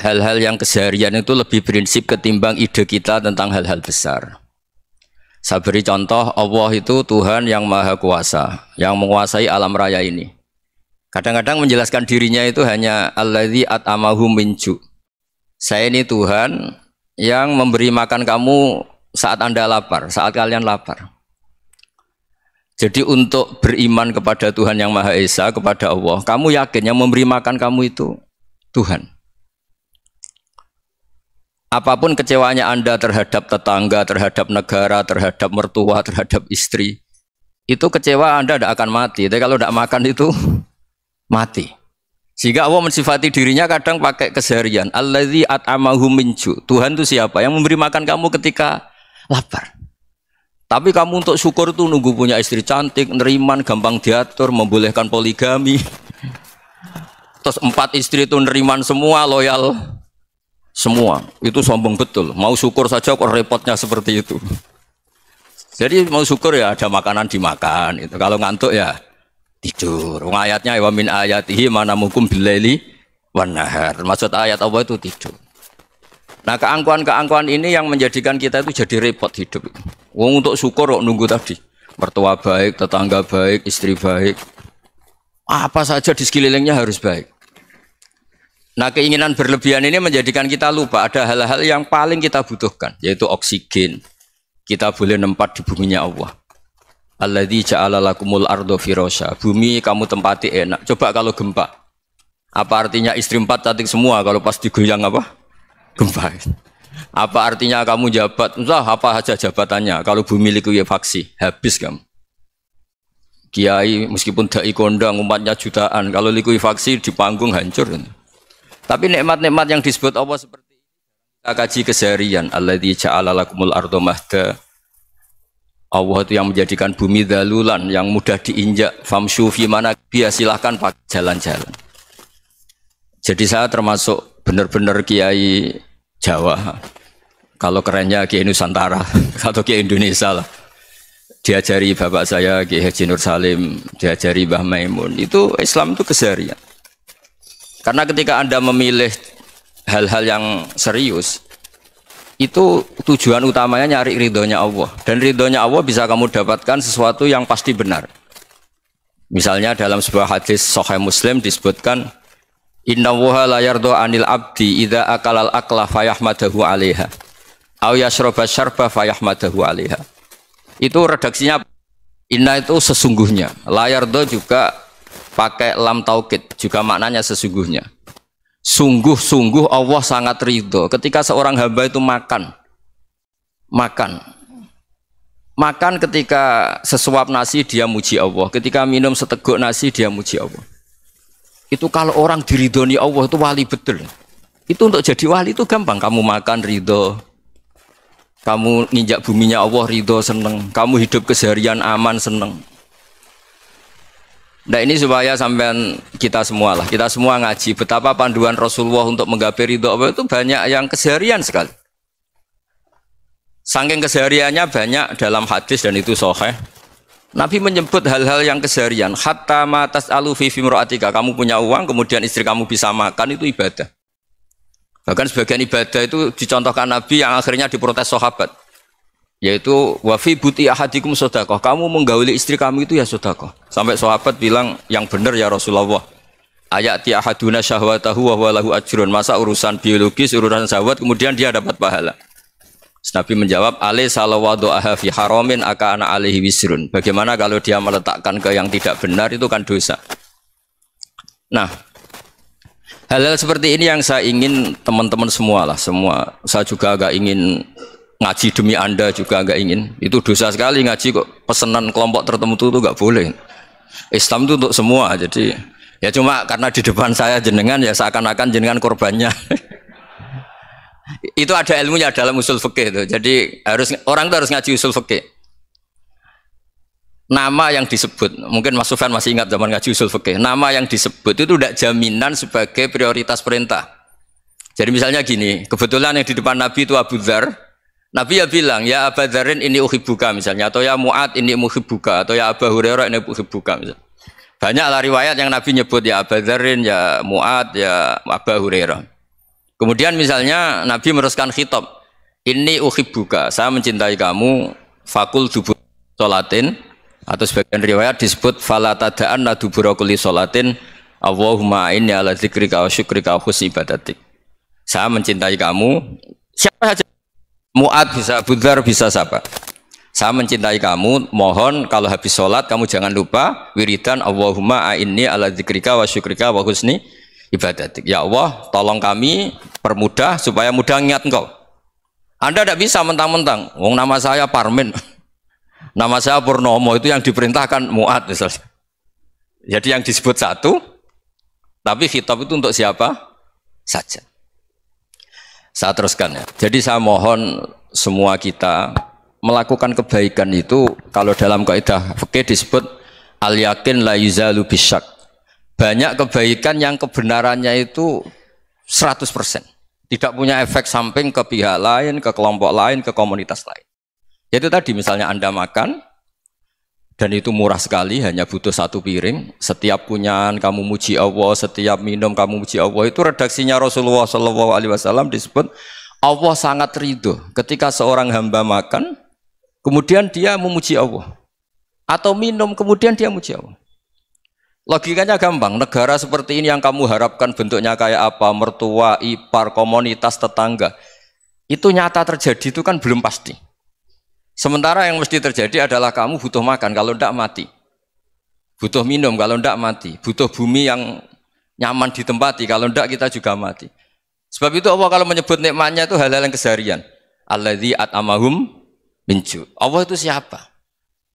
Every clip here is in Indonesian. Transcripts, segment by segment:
hal-hal yang keseharian itu lebih prinsip ketimbang ide kita tentang hal-hal besar. Saya beri contoh, Allah itu Tuhan yang maha kuasa, yang menguasai alam raya ini. Kadang-kadang menjelaskan dirinya itu hanya alladzi at'amahum min ju'. Saya ini Tuhan yang memberi makan kamu saat Anda lapar, saat kalian lapar. Jadi untuk beriman kepada Tuhan yang Maha Esa, kepada Allah, kamu yakin yang memberi makan kamu itu Tuhan. Apapun kecewanya Anda terhadap tetangga, terhadap negara, terhadap mertua, terhadap istri, itu kecewa Anda tidak akan mati. Tapi kalau tidak makan itu mati. Sehingga Allah mensifati dirinya kadang pakai keseharian. Alladzi at'amahum min ju'. Tuhan itu siapa? Yang memberi makan kamu ketika lapar. Tapi kamu untuk syukur itu nunggu punya istri cantik, neriman, gampang diatur, membolehkan poligami. Terus 4 istri itu neriman semua, loyal semua. Itu sombong betul. Mau syukur saja kok repotnya seperti itu. Jadi mau syukur ya ada makanan dimakan. Itu kalau ngantuk ya tidur. Ayatnya wa min ayatihi manamukum billaili wan nahar. Maksud ayat Allah itu tidur. Nah keangkuhan-keangkuhan ini yang menjadikan kita itu jadi repot hidup. Wong untuk syukur kok nunggu tadi. Mertua baik, tetangga baik, istri baik. Apa saja di sekelilingnya harus baik. Nah keinginan berlebihan ini menjadikan kita lupa ada hal-hal yang paling kita butuhkan. Yaitu oksigen. Kita boleh nempat di buminya Allah. Alladzi ja'ala lakumul ardo firasya. Bumi kamu tempati enak. Coba kalau gempa. Apa artinya istri 4 cantik semua kalau pas digoyang apa? Gempa. Apa artinya kamu jabat? Entah apa saja jabatannya. Kalau bumi likuifaksi, habis kamu. Kiai meskipun dai kondang umatnya jutaan, kalau likuifaksi di panggung hancur. Tapi nikmat-nikmat yang disebut Allah seperti ini kita kaji keseharian. Alladzi ja'ala lakumul ardo mahda. Allah itu yang menjadikan bumi dalulan yang mudah diinjak. Famshu fi mana biya, silahkan pakai jalan-jalan. Jadi saya termasuk benar-benar kiai Jawa. Kalau kerennya kiai Nusantara atau kiai Indonesia lah. Diajari bapak saya Kiai Haji Nur Salim, diajari Mbah Maimun. Itu Islam itu keseharian. Karena ketika Anda memilih hal-hal yang serius, itu tujuan utamanya nyari ridhonya Allah. Dan ridhonya Allah bisa kamu dapatkan sesuatu yang pasti benar. Misalnya dalam sebuah hadis Sahih Muslim disebutkan, Inna woha la yardo anil abdi idha akalal akla fayahmadahu alaiha aw yashroba syarba fayahmadahu alaiha. Itu redaksinya inna itu sesungguhnya, la yardo juga pakai lam taukid, juga maknanya sesungguhnya. Sungguh-sungguh Allah sangat ridho ketika seorang hamba itu makan ketika sesuap nasi dia muji Allah, ketika minum seteguk nasi dia muji Allah. Itu kalau orang diridhoni Allah itu wali betul. Itu untuk jadi wali itu gampang. Kamu makan ridho, kamu nginjak buminya Allah ridho seneng, kamu hidup keseharian aman seneng. Nah ini supaya sampean kita semua ngaji betapa panduan Rasulullah untuk menggapai ridho Allah itu banyak yang keseharian sekali. Saking kesehariannya banyak dalam hadis dan itu sahih. Nabi menyebut hal-hal yang keseharian. Hatta ma tas'alu fi fimra'atika. Kamu punya uang, kemudian istri kamu bisa makan, itu ibadah. Bahkan sebagian ibadah itu dicontohkan Nabi yang akhirnya diprotes sahabat. Yaitu wa fi buti ahadikum sedekah. Kamu menggauli istri kamu itu ya sedekah. Sampai sahabat bilang, yang benar ya Rasulullah. Ayati ahaduna syahwatahu wa huwa lahu ajrun. Masa urusan biologis, urusan syahwat kemudian dia dapat pahala. Nabi menjawab, alaih salawadu'aha fi haramin aka'ana alaihi wisrun. Bagaimana kalau dia meletakkan ke yang tidak benar, itu kan dosa. Nah, hal-hal seperti ini yang saya ingin teman-teman semua lah, semua. Saya juga agak ingin ngaji demi Anda juga agak ingin. Itu dosa sekali ngaji kok, pesanan kelompok tertentu itu gak boleh. Islam itu untuk semua, jadi ya cuma karena di depan saya jenengan ya seakan-akan jenengan korbannya. Itu ada ilmunya dalam usul fikih itu. Jadi orang itu harus ngaji usul fikih. Nama yang disebut, mungkin Mas Sufyan masih ingat zaman ngaji usul fikih. Nama yang disebut itu tidak jaminan sebagai prioritas perintah. Jadi misalnya gini, kebetulan yang di depan Nabi itu Abu Dzar. Nabi ya bilang, ya Abu Dzarin ini uhibbuka misalnya, atau ya Mu'ad ini muhibbuka, atau ya Abu Hurairah ini uhibbuka misalnya. Banyaklah riwayat yang Nabi nyebut ya Abu Dzarin, ya Mu'ad, ya Abu Hurairah. Kemudian misalnya Nabi meneruskan khitab, ini uhibbuka, saya mencintai kamu, fakul dubur sholatin, atau sebagian riwayat disebut falatadaan dubura kulli sholatin, Allahumma inni ala dzikrika wa syukrika wa husni ibadatik. Saya mencintai kamu, siapa saja, Mu'ad bisa, Budhar bisa, siapa. Saya mencintai kamu, mohon kalau habis sholat kamu jangan lupa wiridan Allahumma inni ala dzikrika wa syukrika wa husni ibadatik. Ya Allah, tolong kami permudah supaya mudah ingat engkau. Anda tidak bisa mentang-mentang, wong nama saya Parmin, nama saya Purnomo, itu yang diperintahkan Mu'ad misalnya. Jadi yang disebut satu, tapi khitab itu untuk siapa saja. Saya teruskan ya. Jadi saya mohon semua kita melakukan kebaikan itu, kalau dalam kaidah fikih disebut al yakin la yuzalu bisyak. Banyak kebaikan yang kebenarannya itu 100%, tidak punya efek samping ke pihak lain, ke kelompok lain, ke komunitas lain. Itu tadi misalnya Anda makan dan itu murah sekali, hanya butuh satu piring, setiap kunyahan kamu muji Allah, setiap minum kamu muji Allah. Itu redaksinya Rasulullah SAW disebut Allah sangat ridho ketika seorang hamba makan kemudian dia memuji Allah, atau minum kemudian dia muji Allah. Logikanya gampang, negara seperti ini yang kamu harapkan bentuknya kayak apa, mertua, ipar, komunitas, tetangga, itu nyata terjadi itu kan belum pasti. Sementara yang mesti terjadi adalah kamu butuh makan, kalau tidak mati. Butuh minum, kalau tidak mati. Butuh bumi yang nyaman ditempati, kalau tidak kita juga mati. Sebab itu Allah kalau menyebut nikmatnya itu hal-hal yang keseharian. Alladzi at'amahum min ju'. Allah itu siapa?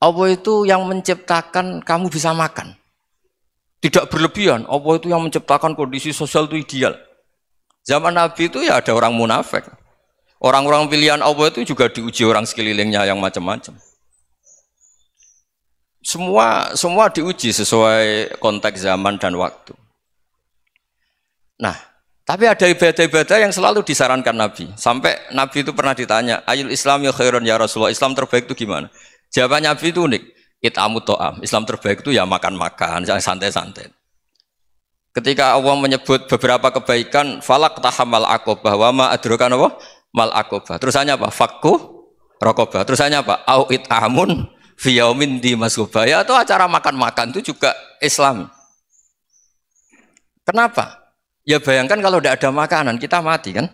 Allah itu yang menciptakan kamu bisa makan. Tidak berlebihan. Allah itu yang menciptakan kondisi sosial itu ideal. Zaman Nabi itu ya ada orang munafik. Orang-orang pilihan Allah itu juga diuji orang sekelilingnya yang macam-macam. Semua diuji sesuai konteks zaman dan waktu. Nah, tapi ada ibadah-ibadah yang selalu disarankan Nabi. Sampai Nabi itu pernah ditanya, ayul Islam ya khairun ya Rasulullah, Islam terbaik itu gimana? Jawaban Nabi itu unik. It'amut to'am. Islam terbaik itu ya makan-makan, jangan santai-santai. Ketika Allah menyebut beberapa kebaikan, falak tahamal aqobah, wa ma adrokan apa? Mal aqobah. Terusannya apa? Fakku rokobah. Terusannya apa? Au it'amun fiyaumin di masubah. Ya, itu acara makan-makan itu juga Islam. Kenapa? Ya bayangkan kalau tidak ada makanan, kita mati kan?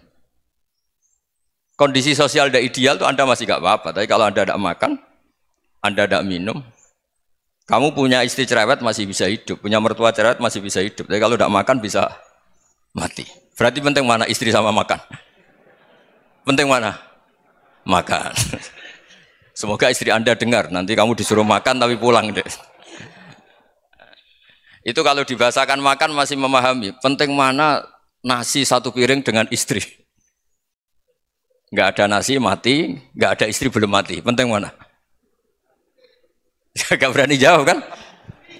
Kondisi sosial tidak ideal itu Anda masih gak apa-apa. Tapi kalau Anda tidak makan, Anda tidak minum, kamu punya istri cerewet masih bisa hidup, punya mertua cerewet masih bisa hidup. Tapi kalau tidak makan bisa mati. Berarti penting mana istri sama makan? Penting mana? Makan. Semoga istri Anda dengar, nanti kamu disuruh makan tapi pulang deh. Itu kalau dibahasakan makan masih memahami. Penting mana nasi satu piring dengan istri. Nggak ada nasi mati, nggak ada istri belum mati. Penting mana? Gak berani jawab kan?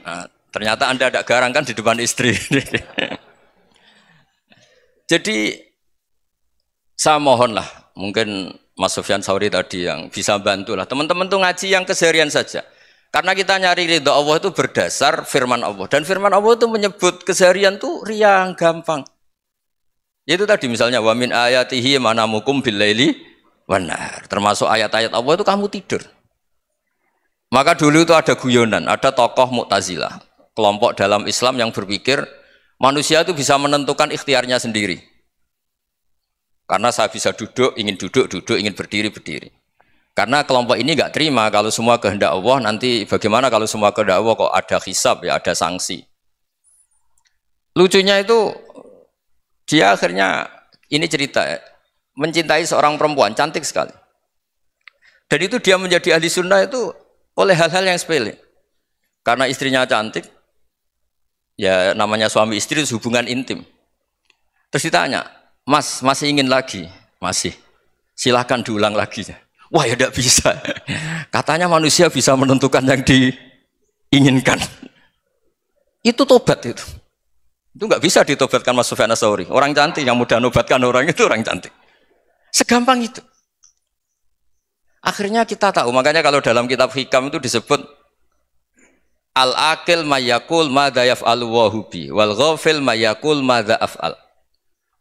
Nah, ternyata Anda ada garang kan di depan istri. Jadi saya mohonlah, mungkin Mas Sufyan Sauri tadi yang bisa bantulah. Teman-teman tuh ngaji yang keseharian saja. Karena kita nyari ridha Allah itu berdasar firman Allah. Dan firman Allah itu menyebut keseharian tuh riang gampang. Yaitu tadi misalnya wa min ayatihi manamukum billaili wan nahar. Termasuk ayat-ayat Allah itu kamu tidur. Maka dulu itu ada guyonan, ada tokoh Mu'tazilah, kelompok dalam Islam yang berpikir manusia itu bisa menentukan ikhtiarnya sendiri. Karena saya bisa duduk, ingin berdiri, berdiri. Karena kelompok ini nggak terima kalau semua kehendak Allah, nanti bagaimana kalau semua kehendak Allah kok ada hisab, ya ada sanksi. Lucunya itu dia akhirnya, ini cerita ya, mencintai seorang perempuan, cantik sekali. Dan itu dia menjadi ahli sunnah itu oleh hal-hal yang sepele. Karena istrinya cantik, ya namanya suami istri itu hubungan intim. Terus ditanya, Mas, masih ingin lagi? Masih. Silahkan diulang lagi. Wah ya tidak bisa. Katanya manusia bisa menentukan yang diinginkan. Itu tobat itu. Itu nggak bisa ditobatkan Mas Sufyan Ats-Tsauri. Orang cantik yang mudah nobatkan orang itu orang cantik. Segampang itu. Akhirnya kita tahu, makanya kalau dalam kitab Hikam itu disebut al-aqil mayakul madza yaf'alu wa hubi wal ghafil mayakul madza af'al.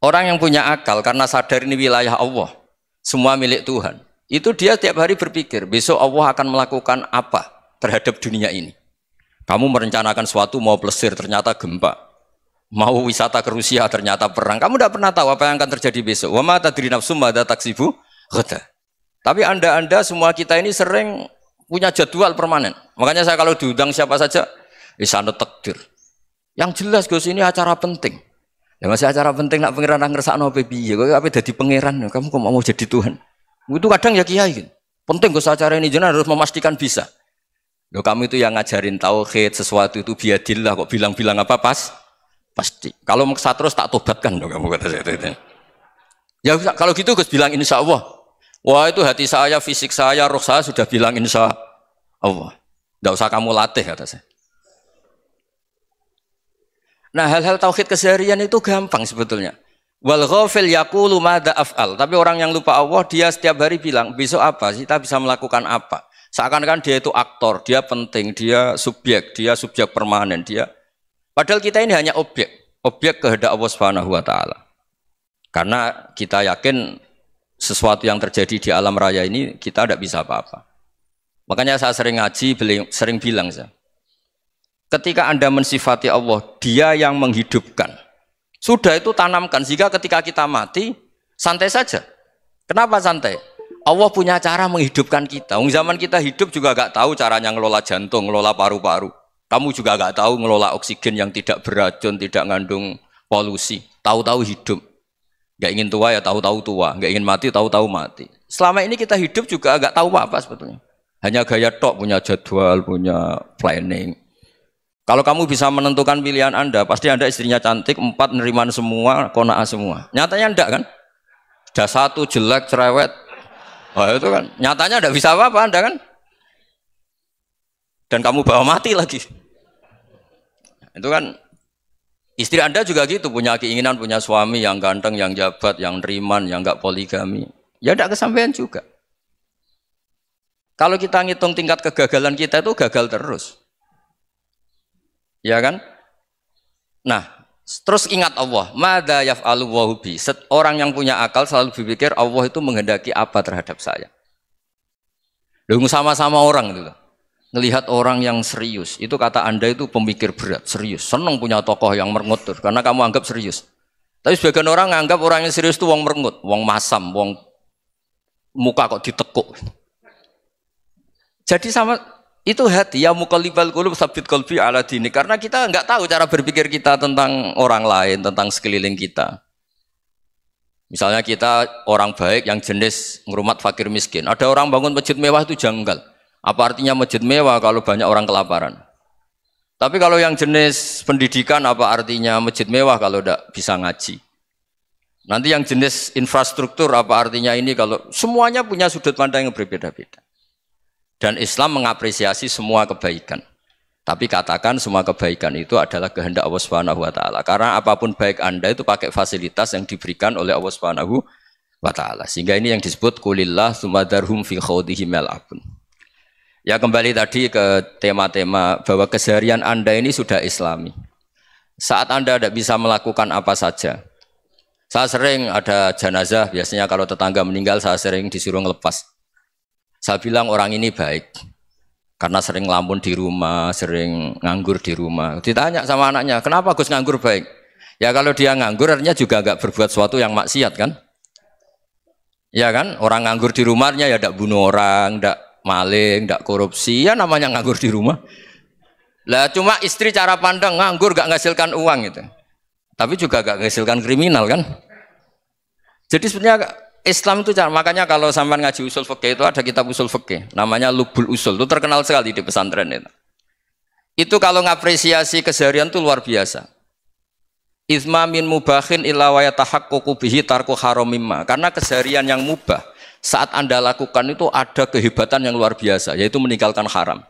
Orang yang punya akal karena sadar ini wilayah Allah, semua milik Tuhan. Itu dia tiap hari berpikir, besok Allah akan melakukan apa terhadap dunia ini. Kamu merencanakan suatu mau plesir, ternyata gempa. Mau wisata ke Rusia, ternyata perang. Kamu tidak pernah tahu apa yang akan terjadi besok. Wa ma tadri nafsum madza taksibu ghadan. Tapi anda semua kita ini sering punya jadwal permanen. Makanya saya kalau diundang siapa saja, sanad takdir. Yang jelas Gus ini acara penting. Ya masih acara penting nak pangeran ngersakno apa piye? Kok ape dadi pangeran? Kamu kok mau jadi Tuhan? Itu kadang ya kiai gitu. Penting Gus acara ini jenengan harus memastikan bisa. Loh kamu itu yang ngajarin tauhid sesuatu itu biadillah kok bilang-bilang apa pasti. Kalau maksa terus tak tobatkan loh kamu kata saya itu. Ya kalau gitu Gus bilang insya Allah. Wah itu hati saya, fisik saya, roh saya sudah bilang insya Allah. Tidak usah kamu latih kata saya. Nah hal-hal tauhid keseharian itu gampang sebetulnya. Wal ghafil yaqulu madza af'al. Tapi orang yang lupa Allah dia setiap hari bilang besok apa? Kita bisa melakukan apa? Seakan-akan dia itu aktor, dia penting, dia subjek permanen, dia. Padahal kita ini hanya objek kehendak Allah Subhanahu wa taala. Karena kita yakin sesuatu yang terjadi di alam raya ini kita tidak bisa apa-apa. Makanya saya sering ngaji, sering bilang saya. Ketika Anda mensifati Allah, dia yang menghidupkan. Sudah itu tanamkan, sehingga ketika kita mati, santai saja. Kenapa santai? Allah punya cara menghidupkan kita. Zaman kita hidup juga gak tahu caranya ngelola jantung, ngelola paru-paru. Kamu juga gak tahu ngelola oksigen yang tidak beracun, tidak ngandung polusi. Tahu-tahu hidup. Gak ingin tua ya tahu-tahu tua, gak ingin mati tahu-tahu mati. Selama ini kita hidup juga gak tahu apa sebetulnya. Hanya gaya tok, punya jadwal, punya planning. Kalau kamu bisa menentukan pilihan Anda, pasti Anda istrinya cantik, 4 neriman semua, kona'ah semua. Nyatanya enggak kan? Sudah 1 jelek, cerewet. Oh itu kan, nyatanya enggak bisa apa-apa Anda kan? Dan kamu bawa mati lagi. Itu kan, istri Anda juga gitu, punya keinginan, punya suami yang ganteng, yang jabat, yang neriman, yang enggak poligami. Ya enggak kesampaian juga. Kalau kita ngitung tingkat kegagalan kita itu gagal terus. Ya kan? Nah, terus ingat Allah, madza yaf'alu wa bi. Orang yang punya akal selalu berpikir Allah itu menghendaki apa terhadap saya. Loh sama-sama orang itu. Ngelihat orang yang serius, itu kata Anda itu pemikir berat, serius. Senang punya tokoh yang merengut karena kamu anggap serius. Tapi sebagian orang nganggap orang yang serius itu wong merengut, wong masam, wong muka kok ditekuk. Jadi sama itu hati ya muqallibal qulub tsabbit qalbi ala dini, karena kita enggak tahu cara berpikir kita tentang orang lain, tentang sekeliling kita. Misalnya kita orang baik yang jenis ngrumat fakir miskin. Ada orang bangun masjid mewah itu janggal. Apa artinya masjid mewah kalau banyak orang kelaparan? Tapi kalau yang jenis pendidikan apa artinya masjid mewah kalau enggak bisa ngaji? Nanti yang jenis infrastruktur apa artinya ini kalau semuanya punya sudut pandang yang berbeda-beda. Dan Islam mengapresiasi semua kebaikan. Tapi katakan semua kebaikan itu adalah kehendak Allah Subhanahu wa taala. Karena apapun baik Anda itu pakai fasilitas yang diberikan oleh Allah Subhanahu wa taala. Sehingga ini yang disebut qulillah tsumadarhum fi khawdihim yal'abun. Ya kembali tadi ke tema-tema bahwa keseharian Anda ini sudah Islami. Saat Anda tidak bisa melakukan apa saja. Saya sering ada jenazah, biasanya kalau tetangga meninggal saya sering disuruh ngelepas. Saya bilang orang ini baik karena sering ngelamun di rumah, sering nganggur di rumah. Ditanya sama anaknya, kenapa Gus nganggur baik? Ya kalau dia nganggur artinya juga agak berbuat sesuatu yang maksiat kan? Ya kan? Orang nganggur di rumahnya ya tidak bunuh orang, tidak maling, tidak korupsi. Ya namanya nganggur di rumah. Lah cuma istri cara pandang nganggur gak menghasilkan uang itu. Tapi juga gak menghasilkan kriminal kan? Jadi sebenarnya Islam itu makanya kalau sampai ngaji usul fikih itu ada kitab usul fikih namanya Lubul Usul, itu terkenal sekali di pesantren itu. Itu kalau ngapresiasi keseharian itu luar biasa. Izma min mubahin illa wa yatahaqqaqu bihi tarku haramimma. Karena keseharian yang mubah saat Anda lakukan itu ada kehebatan yang luar biasa, yaitu meninggalkan haram.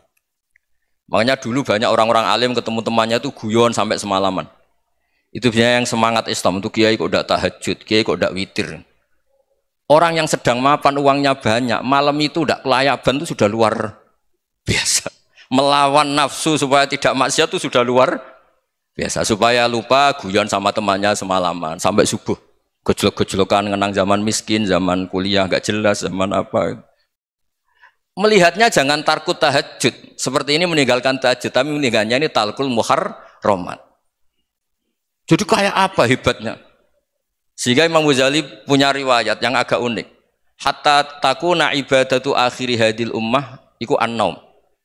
Makanya dulu banyak orang-orang alim ketemu temannya itu guyon sampai semalaman. Itu biasanya yang semangat Islam itu kiai kok ndak tahajud, kiai kok ndak witir. Orang yang sedang mapan uangnya banyak, malam itu tidak kelayaban itu sudah luar biasa. Melawan nafsu supaya tidak maksiat itu sudah luar biasa. Supaya lupa guyon sama temannya semalaman sampai subuh. Gojlok-gojlokan ngenang zaman miskin, zaman kuliah nggak jelas, zaman apa. Melihatnya jangan tarkut tahajud. Seperti ini meninggalkan tahajud, tapi meninggalnya ini talkul muharramat. Jadi kayak apa hebatnya? Sehingga Imam Ghazali punya riwayat yang agak unik. Hatta takuna ibadatu akhiri hadil ummah iku an-naum.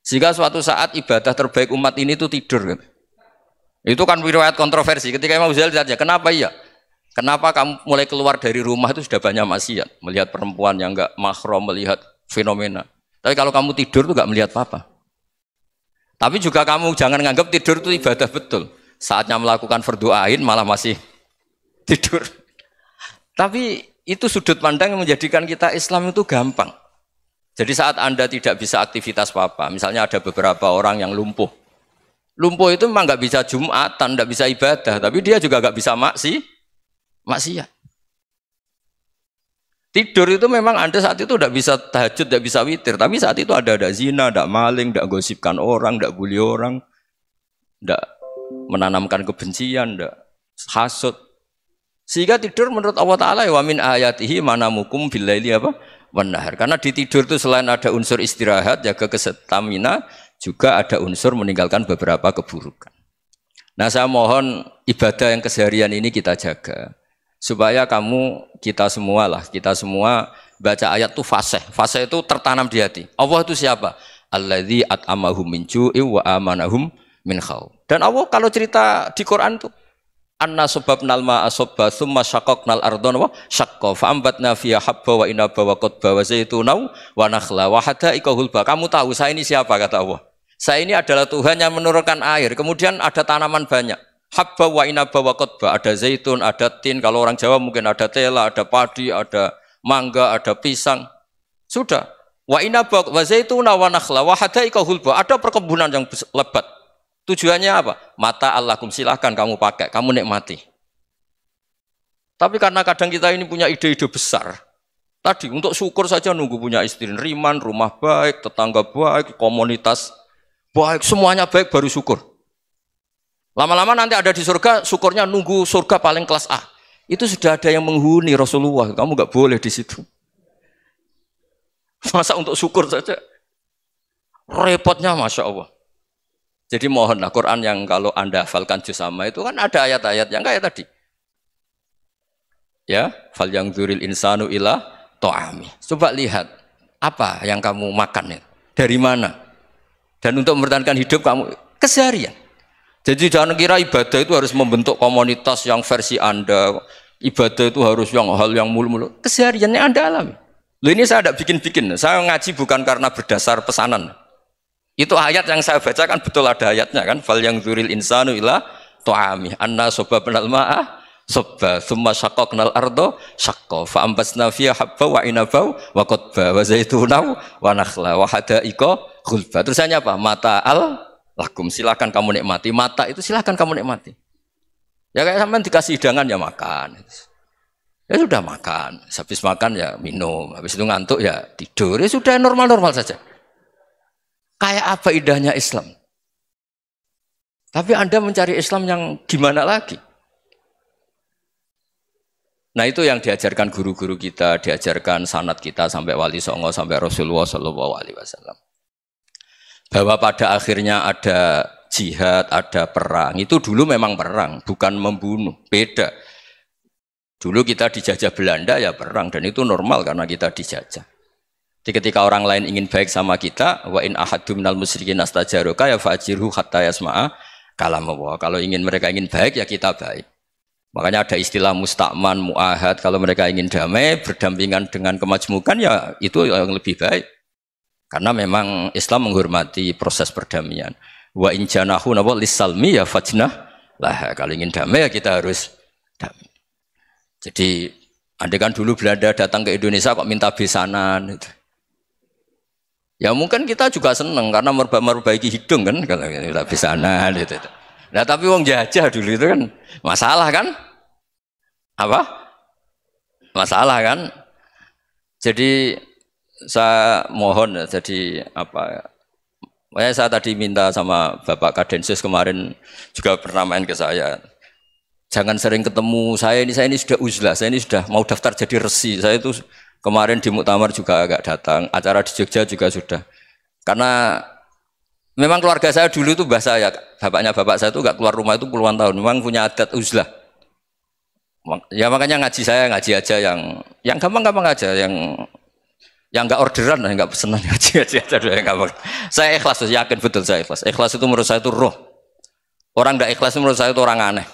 Sehingga suatu saat ibadah terbaik umat ini itu tidur. Itu kan riwayat kontroversi. Ketika Imam Ghazali ditanya, kenapa iya? Kenapa kamu mulai keluar dari rumah itu sudah banyak maksiat? Melihat perempuan yang enggak mahram, melihat fenomena. Tapi kalau kamu tidur itu enggak melihat apa-apa. Tapi juga kamu jangan nganggap tidur itu ibadah betul. Saatnya melakukan fardu ain malah masih tidur. Tapi itu sudut pandang yang menjadikan kita Islam itu gampang. Jadi saat Anda tidak bisa aktivitas apa-apa, misalnya ada beberapa orang yang lumpuh. Lumpuh itu memang nggak bisa Jumatan, nggak bisa ibadah, tapi dia juga nggak bisa maksiat. Tidur itu memang Anda saat itu tidak bisa tahajud, tidak bisa witir, tapi saat itu ada zina, ada maling, tidak gosipkan orang, tidak bully orang, tidak menanamkan kebencian, tidak hasud. Sehingga tidur menurut Allah Ta'ala wa min ayatihi manamukum billaili apa? Wanahar. Karena di tidur itu selain ada unsur istirahat, jaga kestamina, juga ada unsur meninggalkan beberapa keburukan. Nah saya mohon ibadah yang keseharian ini kita jaga. Supaya kita semua baca ayat itu fasih. Fasih itu tertanam di hati. Allah itu siapa? Alladzi at'amahum min ju'i wa amanahum min khauf. Dan Allah kalau cerita di Quran itu anna sababnal ma'a sabba tsumma syaqqaqnal ardha wa syaqqa fa ambatna fiha habba wa inaba wa qadba wa zaituna wa nakhla wa hada'iqa hulba. Kamu tahu saya ini siapa kata Allah? Saya ini adalah Tuhan yang menurunkan air, kemudian ada tanaman banyak. Habba wa inaba wa qadba, ada zaitun, ada tin, kalau orang Jawa mungkin ada tela, ada padi, ada mangga, ada pisang. Sudah. Wa inaba wa zaituna wa nakhla wa hada'iqa hulba, ada perkebunan yang lebat. Tujuannya apa? Mata Allahkum, silahkan kamu pakai, kamu nikmati. Tapi karena kadang kita ini punya ide-ide besar. Tadi untuk syukur saja nunggu punya istri riman, rumah baik, tetangga baik, komunitas baik, semuanya baik baru syukur. Lama-lama nanti ada di surga, syukurnya nunggu surga paling kelas A. Itu sudah ada yang menghuni Rasulullah, kamu nggak boleh di situ. Masa untuk syukur saja? Repotnya Masya Allah. Jadi mohonlah Quran yang kalau Anda hafalkan juz amma itu kan ada ayat-ayat yang kayak tadi. Ya, fal yang dzuril insanu ila ta'ami. Coba lihat apa yang kamu makan itu. Dari mana? Dan untuk mempertahankan hidup kamu keseharian. Jadi jangan kira ibadah itu harus membentuk komunitas yang versi Anda. Ibadah itu harus hal yang mulu-mulu. Kesehariannya Anda alami. Loh ini saya tidak bikin-bikin. Saya ngaji bukan karena berdasar pesanan. Itu ayat yang saya baca kan betul ada ayatnya kan. Fal yang dzuril insanu ila ta'ami. Anna sababnal ma'a sabba tsumma syaqqaqnal ardha syaqqa fa ambasna fiha habba wa inaba wa qadba wa zaituna wa nakhla wa hada'iqa ghulba. Terusannya apa? Mata al lakum, silakan kamu nikmati. Mata itu silakan kamu nikmati. Ya kayak sampean dikasih hidangan ya makan. Ya sudah makan. Habis makan ya minum. Habis itu ngantuk ya tidur. Ya sudah normal-normal saja. Kayak apa indahnya Islam? Tapi Anda mencari Islam yang gimana lagi? Nah itu yang diajarkan guru-guru kita, diajarkan sanad kita sampai Wali Songo, sampai Rasulullah SAW. Bahwa pada akhirnya ada jihad, ada perang. Itu dulu memang perang, bukan membunuh. Beda. Dulu kita dijajah Belanda ya perang, dan itu normal karena kita dijajah. Jadi ketika orang lain ingin baik sama kita, wa in ahadum minal musyrikin astajaruka ya fa'jirhu hatta yasma'a kalam Allah. Kalau mereka ingin baik ya kita baik. Makanya ada istilah musta'man, mu'ahad. Kalau mereka ingin damai, berdampingan dengan kemajmukan ya itu yang lebih baik. Karena memang Islam menghormati proses perdamaian. Wa in janahu nawa lisalmi ya fajnah lah. Kalau ingin damai ya kita harus damai. Jadi andai kan dulu Belanda datang ke Indonesia kok minta besanan gitu. Ya mungkin kita juga seneng karena memperbaiki hidung kan kalau kita besanan gitu. Nah tapi wong jajah dulu itu kan masalah kan? Apa? Masalah kan? Jadi saya mohon jadi apa? Saya tadi minta sama Bapak Kadensus kemarin juga pernah main ke saya. Jangan sering ketemu. Saya ini sudah uzlah, saya ini sudah mau daftar jadi resi. Saya itu kemarin di muktamar juga agak datang, acara di Jogja juga sudah. Karena memang keluarga saya dulu itu bahasa ya, bapaknya bapak saya itu gak keluar rumah itu puluhan tahun. Memang punya adat uzlah. Ya makanya ngaji saya ngaji aja yang gampang-gampang aja, yang nggak orderan, yang nggak pesenan ngaji aja dulu yang gampang. Saya ikhlas, yakin betul saya ikhlas. Ikhlas itu menurut saya itu roh. Orang nggak ikhlas menurut saya itu orang aneh.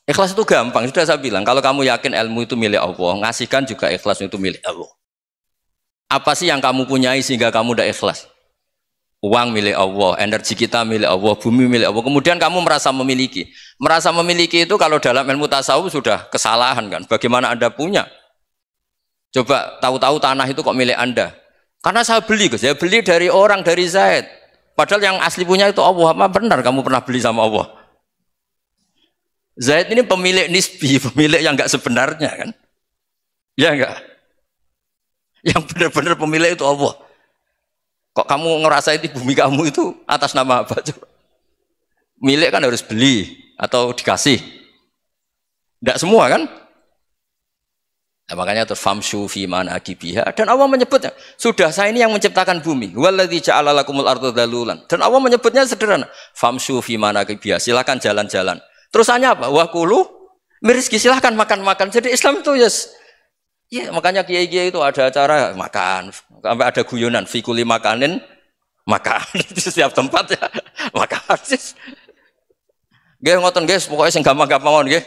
Ikhlas itu gampang, sudah saya bilang. Kalau kamu yakin ilmu itu milik Allah, ngasihkan juga ikhlas itu milik Allah. Apa sih yang kamu punyai sehingga kamu tidak ikhlas? Uang milik Allah, energi kita milik Allah, bumi milik Allah. Kemudian kamu merasa memiliki. Merasa memiliki itu kalau dalam ilmu tasawuf sudah kesalahan kan. Bagaimana Anda punya? Coba tahu-tahu tanah itu kok milik Anda. Karena saya beli, saya beli dari orang, dari Zaid. Padahal yang asli punya itu Allah. Apa benar kamu pernah beli sama Allah? Zaid ini pemilik nisbi, pemilik yang enggak sebenarnya kan? Ya enggak? Yang benar-benar pemilik itu Allah. Kok kamu ngerasa itu bumi kamu itu atas nama apa? Coba. Milik kan harus beli atau dikasih. Tidak semua kan? Nah, makanya terus famshu fi manakibiha, dan Allah menyebutnya, sudah saya ini yang menciptakan bumi. Walladzi ja'ala lakumul arda dalulan. Dan Allah menyebutnya sederhana, famshu fi manakibiha, silakan jalan-jalan. Terusannya apa? Wa kulu mirizki, silakan makan-makan. Jadi Islam itu ya makanya kiai-kiai itu ada acara makan, sampai ada guyonan fikuli makanin makan di setiap tempat ya makan. Nggih ngoten nggih, pokoknya sing gampang-gampang nggih.